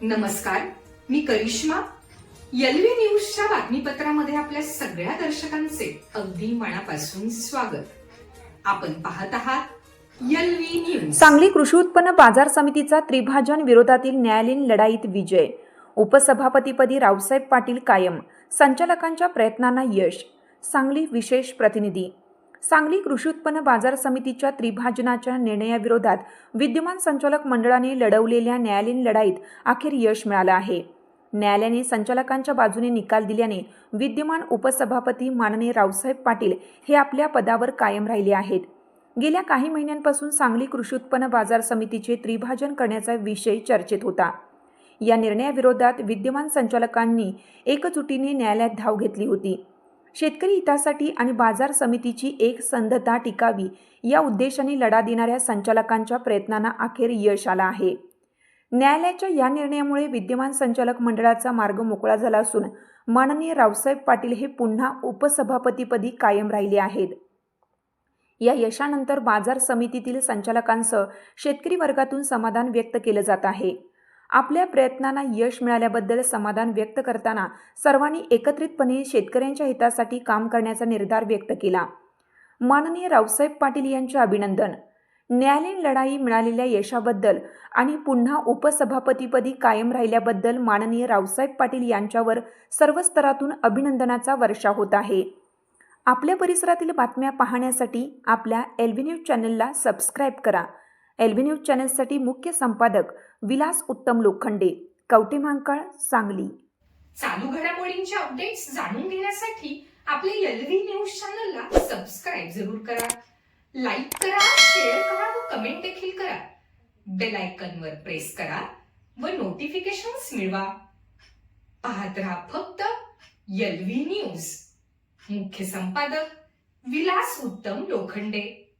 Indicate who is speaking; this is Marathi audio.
Speaker 1: नमस्कार, मी करिश्मा. एलव्ही न्यूजच्या बातमीपत्रामध्ये आपल्या सगळ्या दर्शकांचे अगदी मनापासून स्वागत. आपण पाहत आहात एलव्ही न्यूज.
Speaker 2: सांगली कृषी उत्पन्न बाजार समितीचा त्रिभाजन विरोधातील न्यायालयीन लढाईत विजय. उपसभापतीपदी रावसाहेब पाटील कायम. संचालकांच्या प्रयत्नांना यश. सांगली विशेष प्रतिनिधी. सांगली कृषी उत्पन्न बाजार समितीच्या त्रिभाजनाच्या निर्णयाविरोधात विद्यमान संचालक मंडळाने लढवलेल्या न्यायालयीन लढाईत अखेर यश मिळालं आहे. न्यायालयाने संचालकांच्या बाजूने निकाल दिल्याने विद्यमान उपसभापती माननीय रावसाहेब पाटील हे आपल्या पदावर कायम राहिले आहेत. गेल्या काही महिन्यांपासून सांगली कृषी उत्पन्न बाजार समितीचे त्रिभाजन करण्याचा विषय चर्चेत होता. या निर्णयाविरोधात विद्यमान संचालकांनी एकजुटीने न्यायालयात धाव घेतली होती. शेतकरी हितासाठी आणि बाजार समितीची एकसंधता टिकावी या उद्देशाने लढा देणाऱ्या संचालकांच्या प्रयत्नांना अखेर यश आलं आहे. न्यायालयाच्या या निर्णयामुळे विद्यमान संचालक मंडळाचा मार्ग मोकळा झाला असून माननीय रावसाहेब पाटील हे पुन्हा उपसभापतीपदी कायम राहिले आहेत. या यशानंतर बाजार समितीतील संचालकांसह शेतकरी वर्गातून समाधान व्यक्त केलं जात आहे. आपल्या प्रयत्नांना यश मिळाल्याबद्दल समाधान व्यक्त करताना सर्वांनी एकत्रितपणे शेतकऱ्यांच्या हितासाठी काम करण्याचा निर्धार व्यक्त केला. माननीय रावसाहेब पाटील यांचे अभिनंदन. न्यायालयीन लढाई मिळालेल्या यशाबद्दल आणि पुन्हा उपसभापतीपदी कायम राहिल्याबद्दल माननीय रावसाहेब पाटील यांच्यावर सर्व स्तरातून अभिनंदनाचा वर्षाव होत आहे. आपल्या परिसरातील बातम्या पाहण्यासाठी आपल्या एलव्ही न्यूज चॅनलला सबस्क्राईब करा. एलव्ही न्यूज चॅनलसाठी मुख्य संपादक विलास उत्तम लोखंडे, कवठे महांकाळ, सांगली.
Speaker 1: चालू घडामोडींचे अपडेट्स जाणून घेण्यासाठी आपल्या एलव्ही न्यूज चॅनलला सबस्क्राईब जरूर करा. लाईक करा, शेअर करा व कमेंट देखील करा. बेल आयकॉनवर प्रेस करा व नोटिफिकेशन्स मिळवा. पाहत रहा फक्त एलव्ही न्यूज. मुख्य संपादक विलास उत्तम लोखंडे.